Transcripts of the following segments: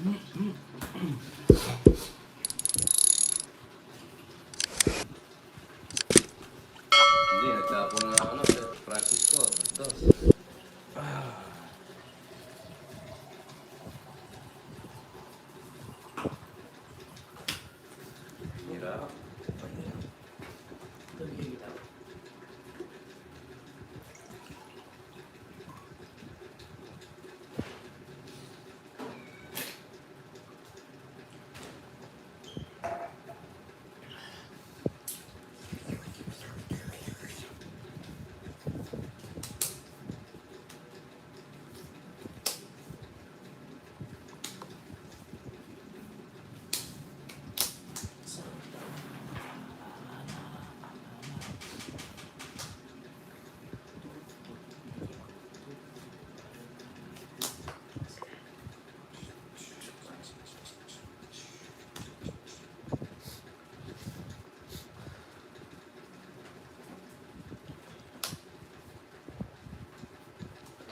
Hindi, nagtapon na ano sa practice ko. Dos. Hirap.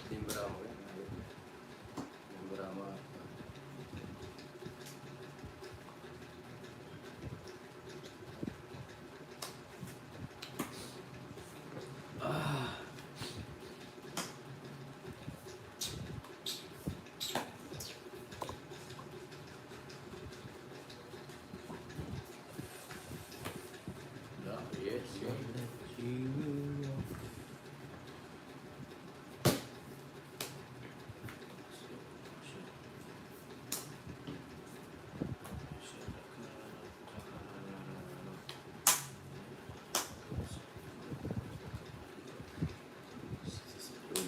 Timbra mo yan. Timbra mo. Yes, yes.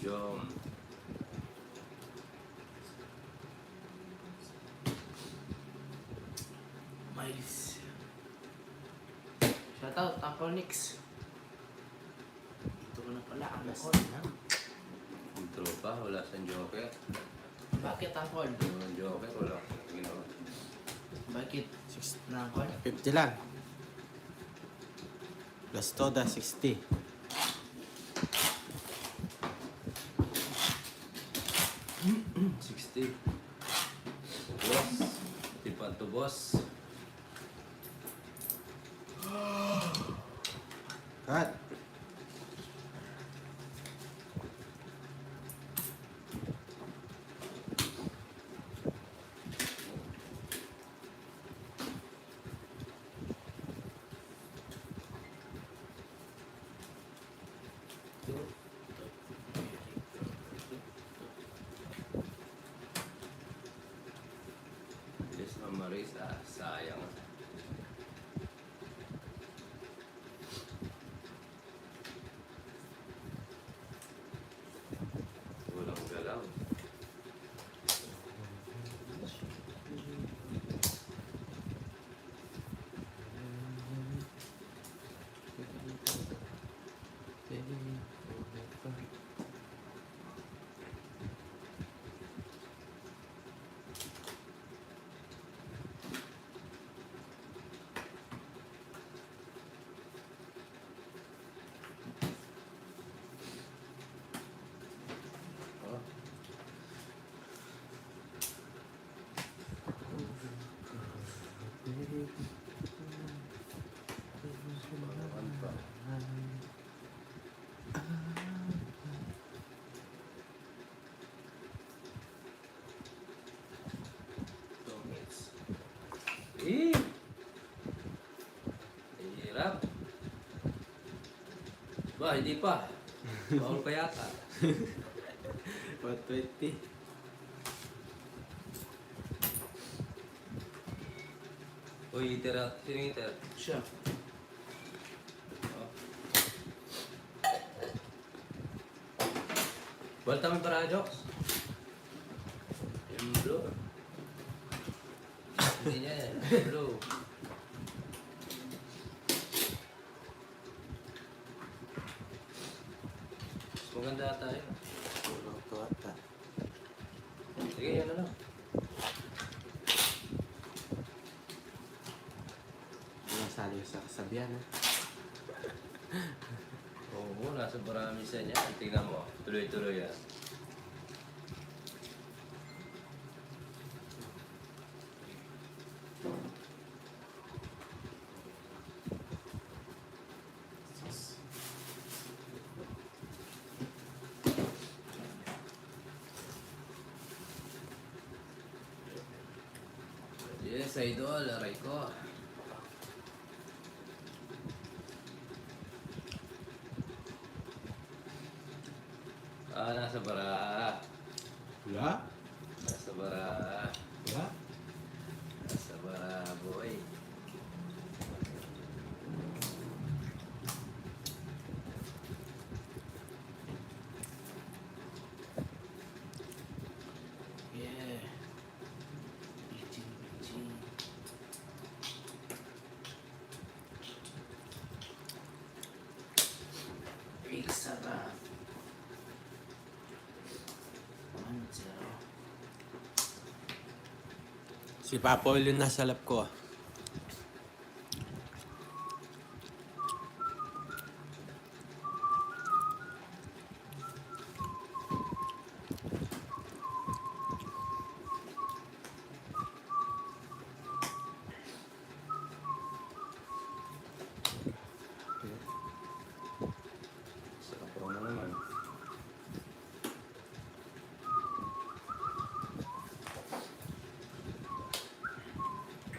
Jom. Miles. Shoutout, Tamponix. Dito ko na pala ang call na. Yung tropa, wala sa Joker. Bakit ang call? Yung Joker, wala. Ginawa. Bakit? 6 na ang call? 50 lang. Plus toda 60. Boss. Tipan to boss. Cut. Bilis ng Maris, sayang. Walang galaw. Eh! Hirap. Ba, hindi pa. Bawal pa yata. 120. Uy, itira. Sino yung itira? Siya. Oh. Balta mo para, Joks. Yung blue. Hindi niya yan. Blue. Mas maganda tayo. Tulong to ata. Sige, yan na lang. Nasali sa kasabihan ha. Oo, nasa marami sa niya. Tingnan mo. Tuloy-tuloy yan. Yes, idol. Aray ko. Nasa bara. Wala? Nasa bara. Wala? Nasa bara, boy. Yeah. Bitching, bitching. Big sarap. 1-0. Si Papa Will yung nasa lap ko. Sarap ko na naman.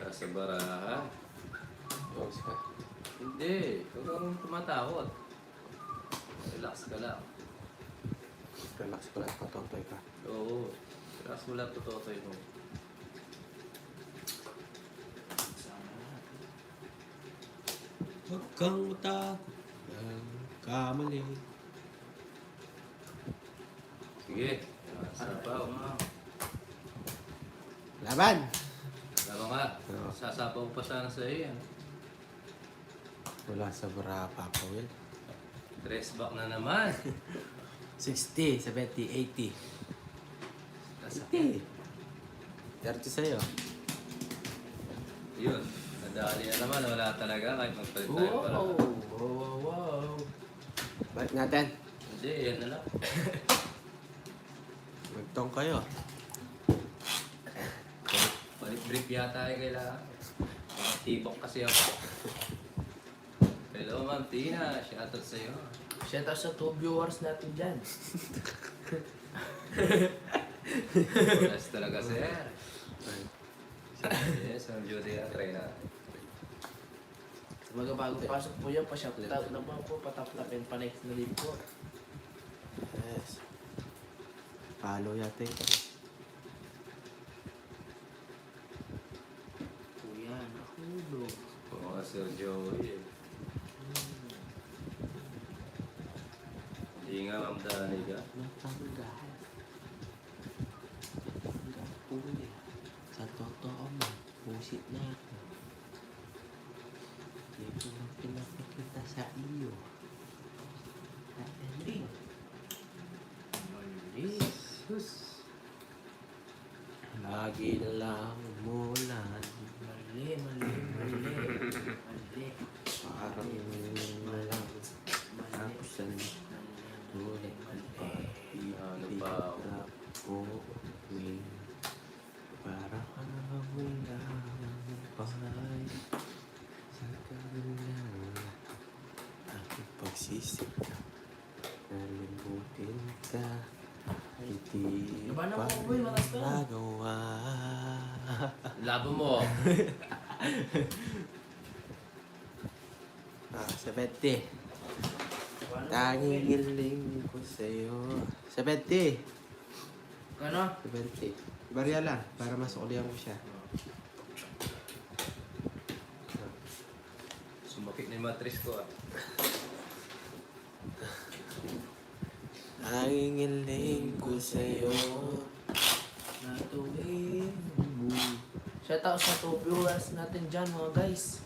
Nasa bara, ha? Tapos ka. Hindi. Huwag kang tumatakot. Relax ka lang. Relax ko lang. Patotoy ka. Oo. Relax mo lang tutotoy mo. Sama natin. Huwag kang matakot ng kamali. Sige. Sapaw. Laban! Tama ka. Oo. Sasapaw pa sana sa iyo yan. Wala sa bara, Papa Will. Dress back na naman. 60, 70, 80. Nasakit. 30 sa'yo. Yun. Nadali na naman. Wala talaga kahit magpalit tayo para. Wow. Balik natin. Hindi, yan na lang. Magtong kayo. Palit brief yata ay kailangan. Tibok kasi ako. Hello, Ma'am Tina. Shoutout sa'yo. Shout out sa 2 viewers natin dyan. Yes talaga, sir. Yes, Ma'am Judy. Try na. Mga bagong pasok po yan, pa-shout out naman po, patap-tapin pa next na live po. Yes. Follow yata ito. Kuya, nahulog. Oo, Sir Joey. Hindi nga, Ma'am Danica. Natanggal. Huli. Sa totoo mo, pusit na ako. Hindi ko lang pinapakita sa iyo. Hindi. Jesus. Lagi na lang umulan. Mali. Parang malang tapusan. Ngunit Ano ba ako? ako uwi. Para kang wala ng bahay. Sa kanilang aking pagsisika. Nalimutin ka. Ay di Labanan pa mo, boy, matas ka. nagawa. Labo mo. 70. Tanging hiling ko sa'yo. 70. Kano? 70. Barya lang, para masukulihan ko siya. Sumakit na yung matris ko ah. Tanging hiling ko sa'yo. Natuwin mo. Shout out sa 2 viewers natin dyan mga guys.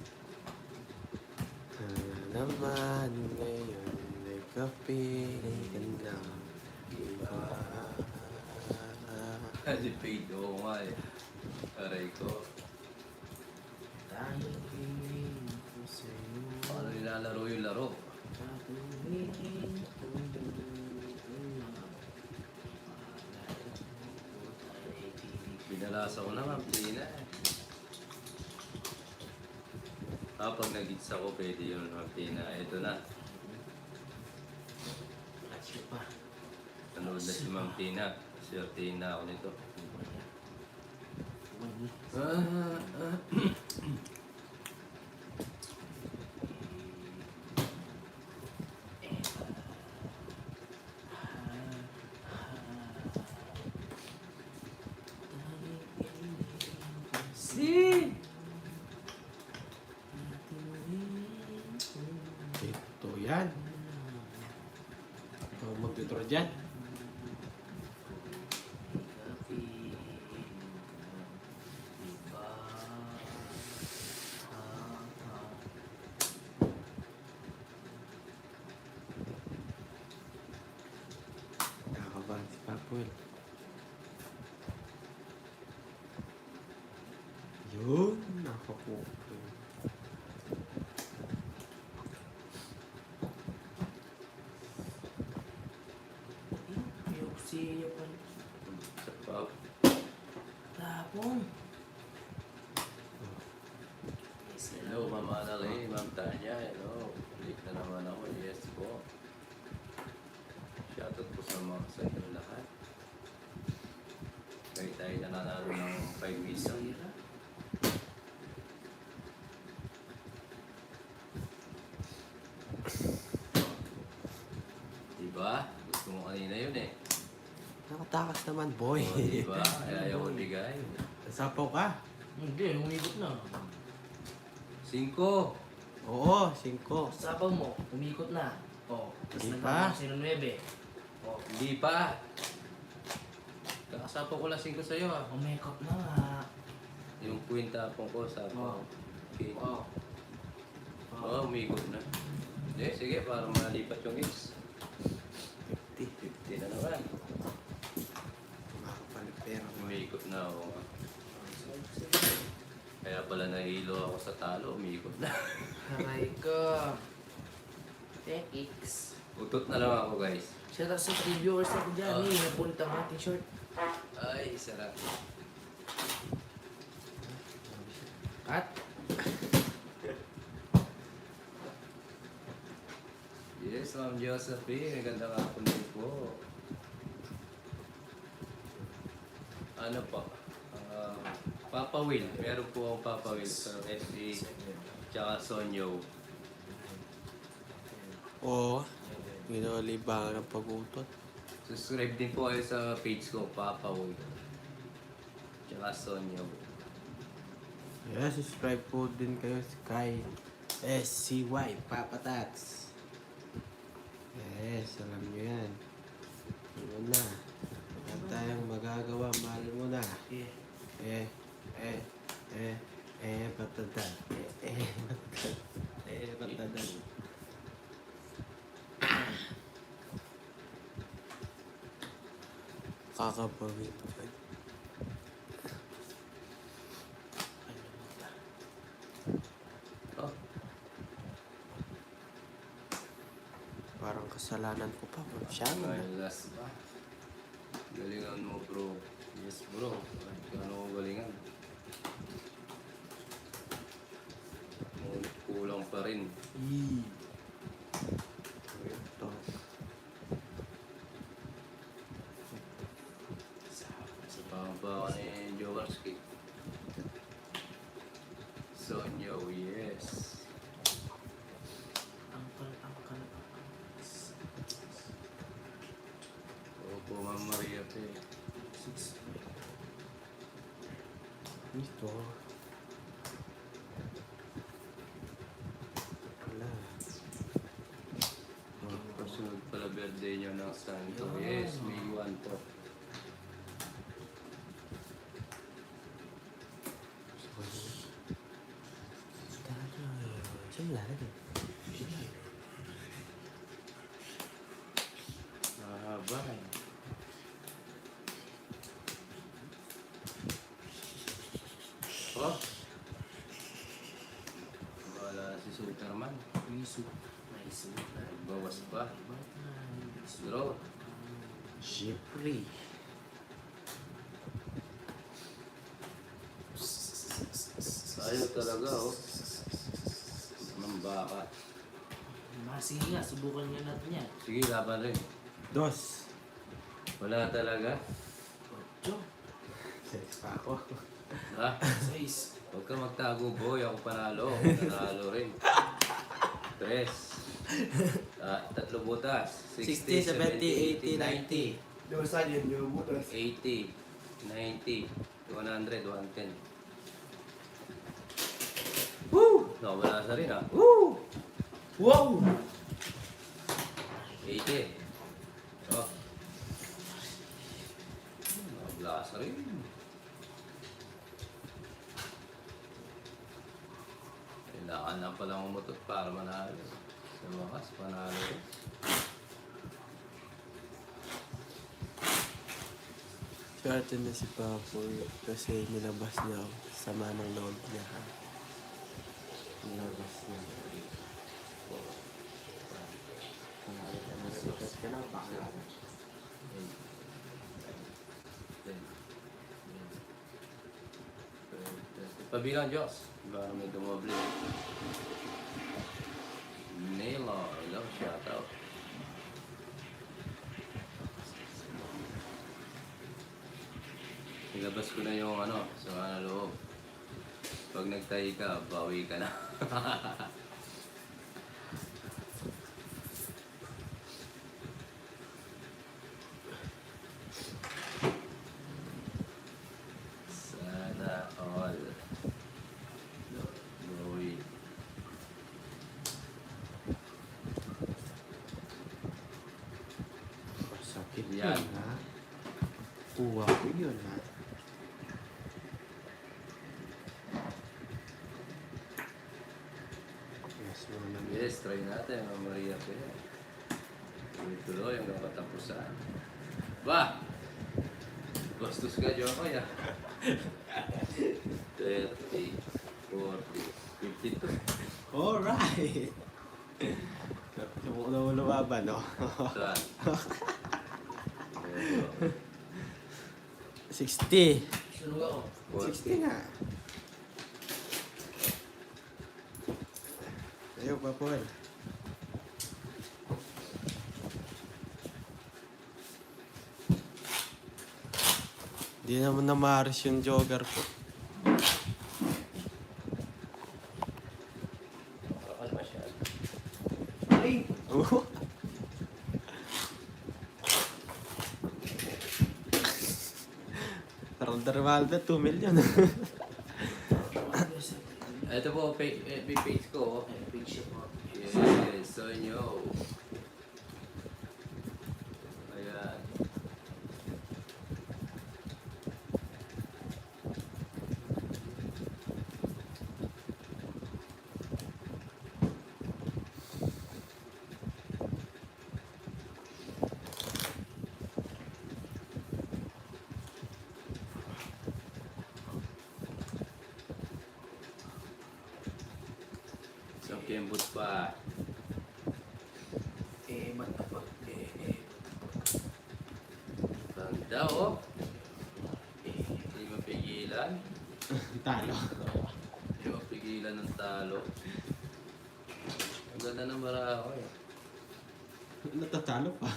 Naman ngayon may kapiling ka na iba. Kasi paid oo nga eh. Aray ko. Tanging hiling ko sa'yo. Paano nilalaro yung laro? Natuwin Binalasa ko na, Ma'am Tina eh. Pag nag-gits ako, pwede yun, Ma'am Tina. Ito na. Kasi pa. Nanood na si Ma'am Tina. Swerte na ako nito. Mali. Di! Ito yan. Ikaw mag-withdraw dyan. Nakakabahan si Papuel. Yun, nakapupo. Ayok siya pa. Sa pag. Tapong. Hello, Ma'am Annalyn, Ma'am Tanya, hello. Balik na naman ako, yes po. Shoutout po sa inyo lahat. Kaya tayo nananalo ng 5 million. Sira. Diba? Gusto mo kanina yun eh. Nakatakas naman, boy. O, diba? Kaya ayaw ko bigay. Sapaw ka? Hindi, umikot na. 5. Oo, 5. Sapaw mo, umikot na. Oh, tapos Hindi nagkakaroon pa. sino 9. Oh, Hindi pa. Kakasapo ko lang 5 sa'yo ah. umikot na nga. Yung kwintapong ko sa Oh. Okay. Oh. Oo, umikot na. Hindi, sige, para malipat yung X. 50. 50 na naman. Makakapalit pera. Umikot na ako. Kaya pala nahilo ako sa talo, umikot na. Aray ko. 10x. Utot na lang ako guys. Shout out sa 3 viewers ako dyan Oh. eh. Napunta ang ating short. Ay, sarap. At Yes, Ma'am Josephine. Magandang hapon din po. Ano pa? Papa Will. Meron po akong Papa Will sa SC. Tsaka Sonyo. Oo. Ginalibangan ng pag-utot. Subscribe din po kayo sa page ko, Papa Will. Tsaka Sonyo. Yeah, subscribe po din kayo kay SCY Papa Tats. Yes, alam nyo yan. Ano na. Wala tayong magagawa, mahal mo na. yeah. Patadan. Patadan. Kakapawin ko. Oh, Parang kasalanan ko pa. Siya na. my last ba? Galingan mo bro. Yes bro. Ano ko galingan? Ngunit kulang pa rin. Ito. Sa pangamba ka ni Jaworski. Sonyo, yes. Angkal. Opo, Ma'am Maria P. 6. Ito. Wala. Kasunod pala birthday niyo ng Santo. Yes, May 1 po. Saan lalagay? Mahaba eh. Oh! Wala si Superman. May suta. Bawas pa. Draw. Jeffrey. Ayaw talaga oh. Ng baka. Sige nga, subukan nga natin yan. Sige, laban rin. Dos. Wala talaga. 8. 6 pa ako. Ha? 6. Huwag ka magtago boy. Ako panalo. Nanalo rin. 3. 3 butas. 60, 70, 80, 90. Yung saan yun, yung butas. 80, 90, 100, 110. Nakawala sa rin ah. Woo! Wow! 80. Oh. Nakawala sa rin. Kailangan lang palang umutot para manalo. Sa wakas, panalo rin. Swerte na si Papoy kasi nilabas niya ako. Sama ng loob niya. Nilabas niya. Nasikat ka na, baka. Pabilang Diyos. Para may dumoble. Nilo. Hello, shout out. Nilabas ko na yung ano, sa loob. Pag nagtahi ka, bawi ka na. Sana all. Bawi. Sakit Yan. yan, ha? Kuha ko yun, ha? Yes, muna. Yes, try natin. Maria ko yan. Tuloy-tuloy hanggang katapusan. Ba! Bastos ka, Joko, ya. 30, 40, 52. Alright! Lumaba, no? Saan? 60. Sunog ako. 60 nga. Ayaw, Papoy. Di naman namaris yung jogger ko. Bakal masyado. Ay! Ronaldo, 2 million. Ito po, FB page ko. Ay, picture mo. Yes, so nyo. Ayan. Isang kembot pa. Matapag. Tanda oh. Hindi mapigilan. Talo. Hindi mapigilan ng talo. Ang ganda ng barako eh. Natatalo pa.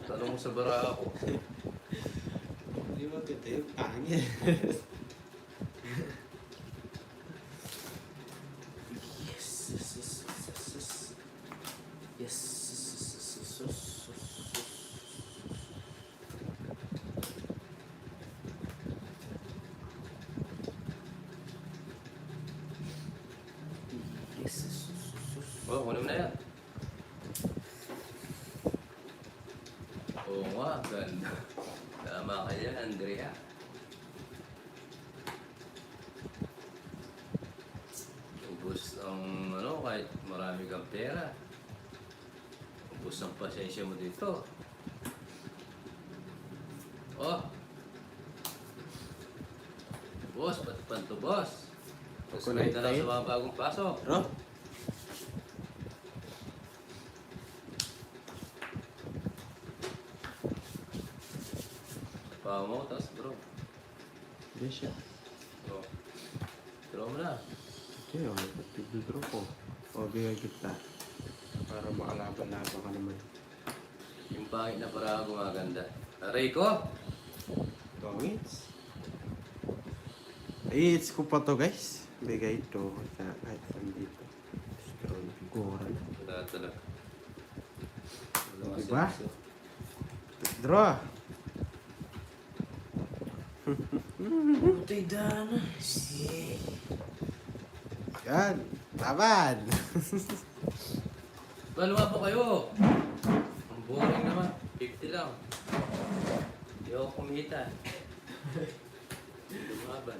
Tanong mo sa barako. Di ba kita yung pangit? Yes, yes, yes, yes, yes. Yes, yes, yes, yes, yes, yes. Yes, yes, yes, yes. Oh, kunin mo na yan. Oo nga, ganda. Tama ka yan, Andrea. Ubus ang ano, kahit marami kang pera. Ubus ang pasensya mo dito. Oh! Boss, ba't panto boss? Pagsunod na lang sa mga bagong pasok. Bro? Pawa mo, tapos bro. Hindi siya. Oh. Throw mo na. Okay, okay. Pag-bibro ko. O, bigay kita. Para makalaban-laban ka naman. Yung pangit na para gumaganda. Aray ko! Tongits. Ay, it's ko pa to, guys. Bigay ito. Kahit saan dito. Scroll. Gora na. Wala talaga. Wala Diba? kasi gusto. Draw. Putay dana. Shit. Yan. Laban. Baluwa po kayo. Ang boring naman. 50 lang. Hindi ako kumita. Lumaban.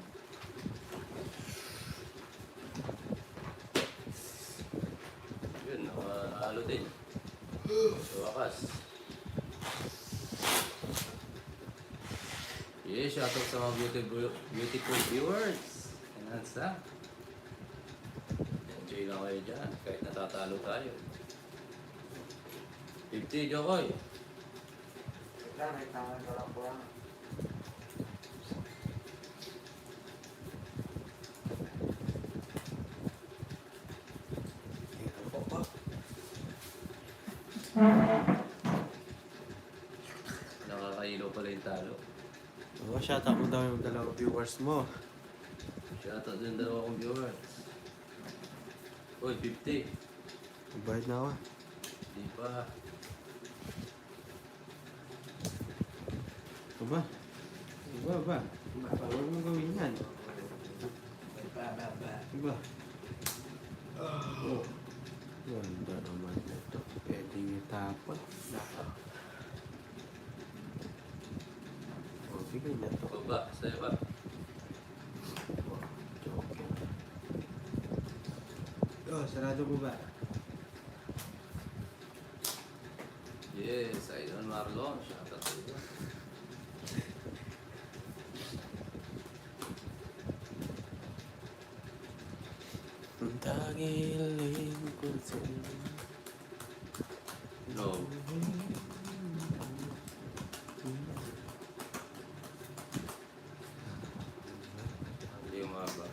Yun, nakahalo din. Sa wakas. Yeah, shoutout sa mga beautiful viewers. Enhance na. Enjoy lang kayo dyan, kahit natatalo tayo. 50, Jokoy. Ako pa. Nakakailaw pala yung talo. Oo, shoutout mo daw yung dalawang viewers mo. Shoutout yung dalawa kong viewers. Uy, 50. Magbayad na ako. Di pa. Aba. Aba. Huwag mo gawin yan. Aba. Oh. Ganda naman ito. Pwede yung tapon. O, bigay na to. Baba, sa'yo ba? Joke. Oh, sarado mo ba? Yes, Idol Marlon. Shoutout sa iyo. Ang tagiling ko sa No. Hindi umaba.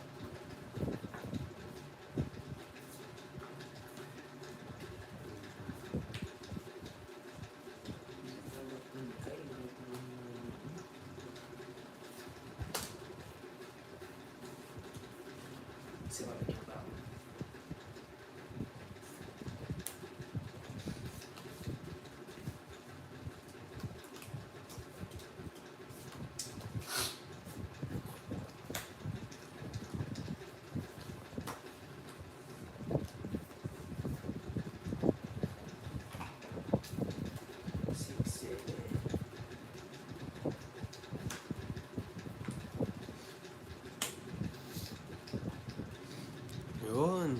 Yun.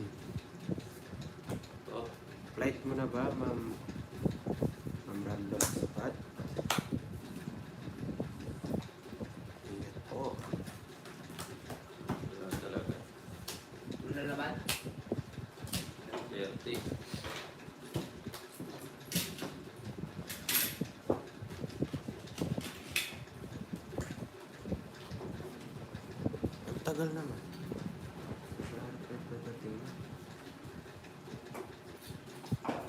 Oh, Flight mo na ba, ma'am? Ma'am Randolph Sapat? Ingat po. wala talaga. Wala naman? 30. Ang tagal naman. Pagdating na.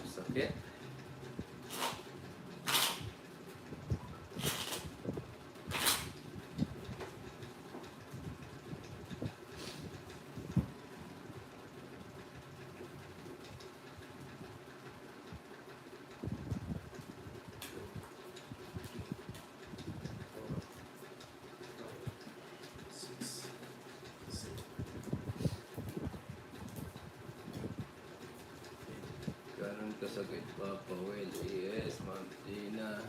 Sakit. Ganun kasakit, Papa Will. Yes, Ma'am Tina.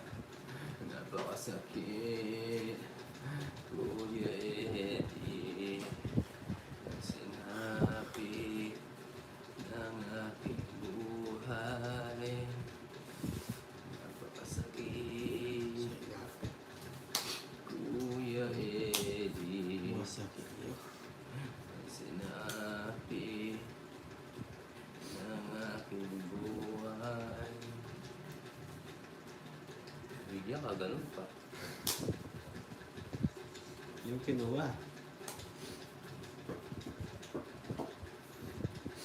Napakasakit. Kuya Eddie. Sinabi ng aking buhay. Napakasakit. Kuya Eddie. Masakit yun. Sinabi ng aking buhay. Bigyan ka, ganun pa. Yung kinuha.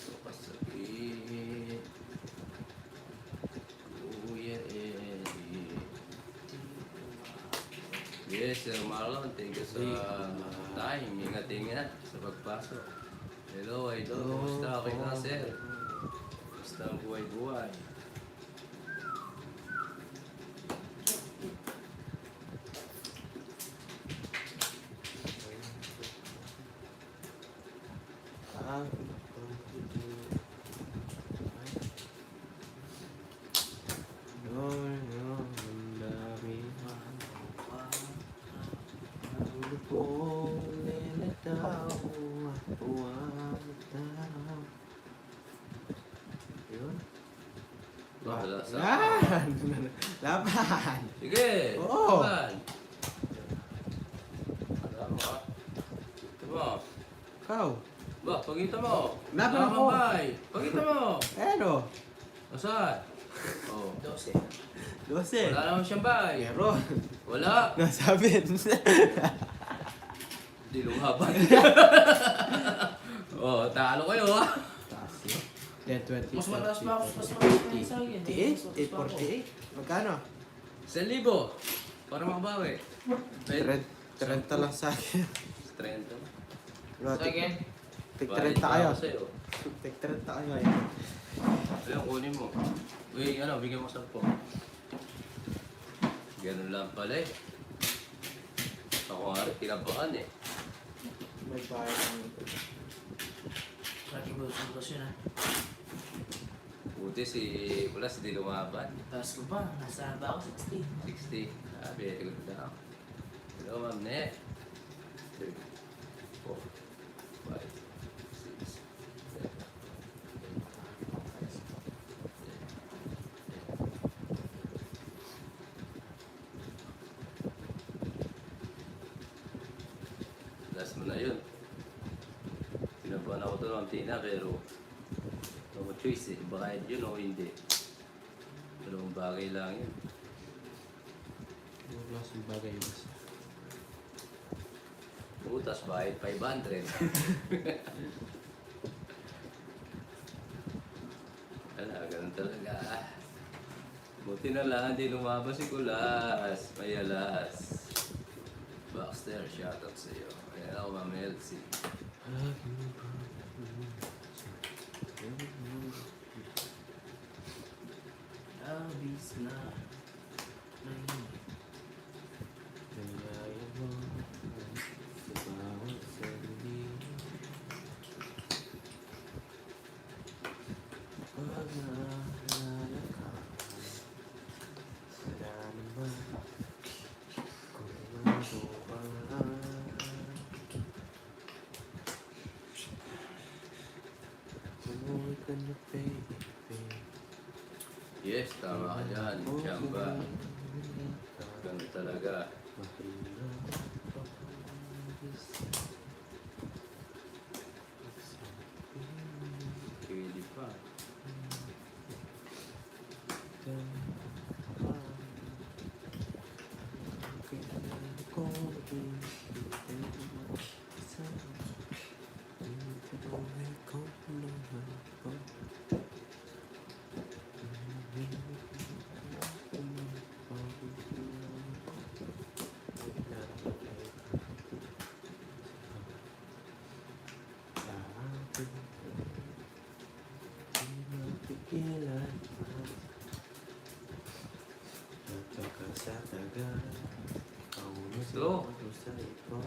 Napakasakit. Kuya Eddie. Yes, Sir Marlon, thank you sa time. Ingat-ingat sa pagpasok. Hello, idol. Kumusta? Okay na, sir? Kumusta ang buhay-buhay? Ah, Yun. Wala sa... Yan! Laban! Sige! Oo. Laban. Alam mo ah. Ito mo. Ikaw. Ba, pagkita mo. Laban Tama, ako. bay. Pagkita mo. Ano? Nasaan? Oh. 12. 12. Wala naman siyang bay. Meron. Wala. Nasabit. Hindi lumaban. Oh, talo kayo ah. Taas yun. 10, 20, Mas mataas pa ako. Mas 40, mataas pa sa akin. 88, 848. Magkano? 1,000. Para makabawi. 30 lang sa akin. 30. Ano, Sa akin. Tig 30 Bayad pa kayo. ako sa'yo. Tig 30 kayo. Ayan. Ayun, kunin mo. Uy, ano, bigyan mo 10. Ganun lang pala eh. Ako nga rin, tinabakan eh. May bayad ng Lagi ba sa sitwasyon ha? Buti si Kulas hindi lumaban. Taas ko pa. Nasa ba ako 60. 60. Ah, very good na ako. Hello, ma'am ne. 3, 4, 5, 6, 7, 8. Last mo na yun. Tinabuhan ako ito ng tina pero no choice eh. Baka yun o hindi. Dalawang bagay lang yun. Yung klaseng bagay yun. Butas bayad 500. Wala, ganun talaga. Buti na lang, hindi lumabas si Kulas. May alas. Baxter, shoutout sa iyo. Ayan ako, Ma'am Elsie. Abis na. Ayun. Nangyayon mo sa bawat sandali. Pag naalala ka, wala naman kung ano ka. Umuwi ka na, baby. Yes, tama ka dyan. Chamba. Ganun talaga. Pili pa. Sa tagal, Slow. sa iba.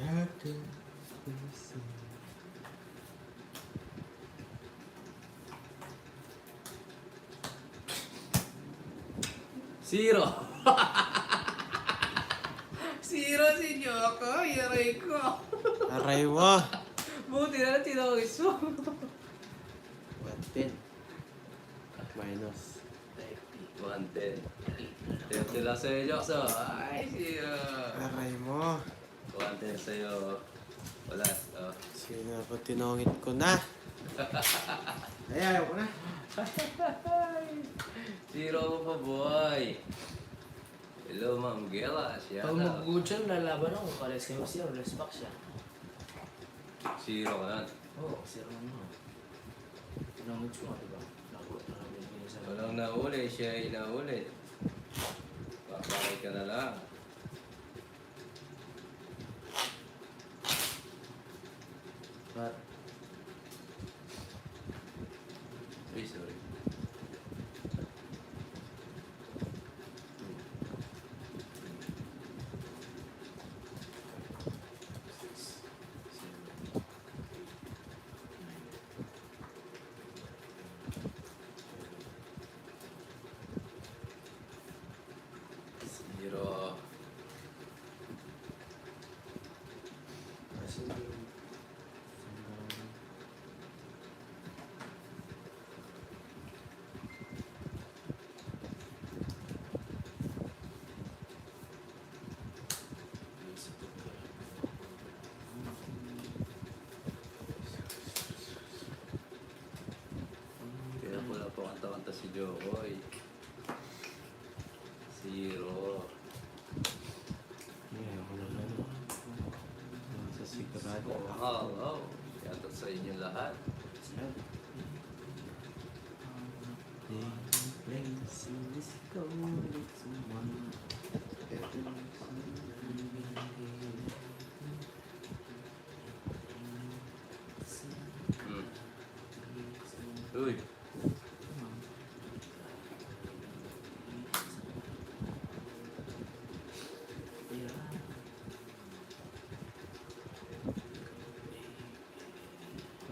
Ating puso. Zero. Zero si Joko. Yaray ko. Aray mo! Buti na lang tinawis mo. 110. Minus. 110. 30 lang sa'yo, Jokso. Ay, zero. Aray mo! 110 sa'yo. Wala. Oh. Sino ako tinongit ko na? Ay, ayaw ko na. Zero mo pa, boy. Hello, Ma'am Gela. Siya Pag na. mag-good siya, lalaban ako. Pares kayo siya. Less back siya. Zero ka na. Oo, zero na mo. Pinamod ko nga, diba? Nakabigay sa Walang nauli. Siya ay nauli. Papakay ka na lang. But, Uy, sorry. Joy. 0. Ngayon ako naman. Sa sigurado. Oh. Shoutout sa inyo lahat. Place in this cold, it's one. Hmm. Uy.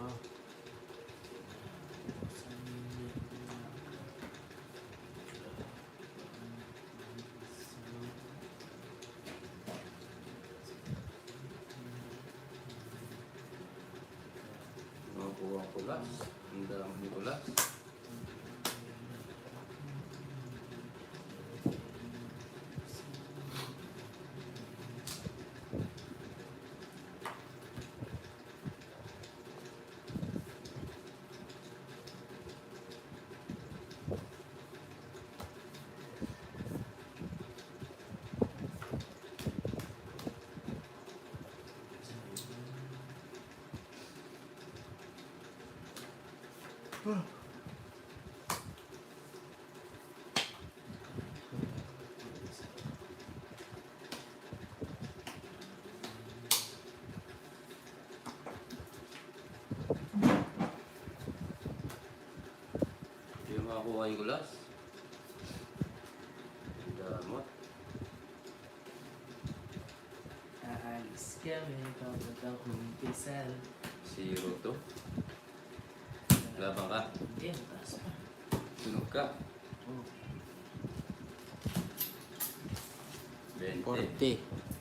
Oh. Nakuha ko kulas. Ang dami kulas. Hindi mo makakuha yung kulas. Ang damot. Aalis kami, papuntang kumpisal. 0 to. Labang ka. Hindi, mataas pa. Sunog ka. Oh. 20. 40.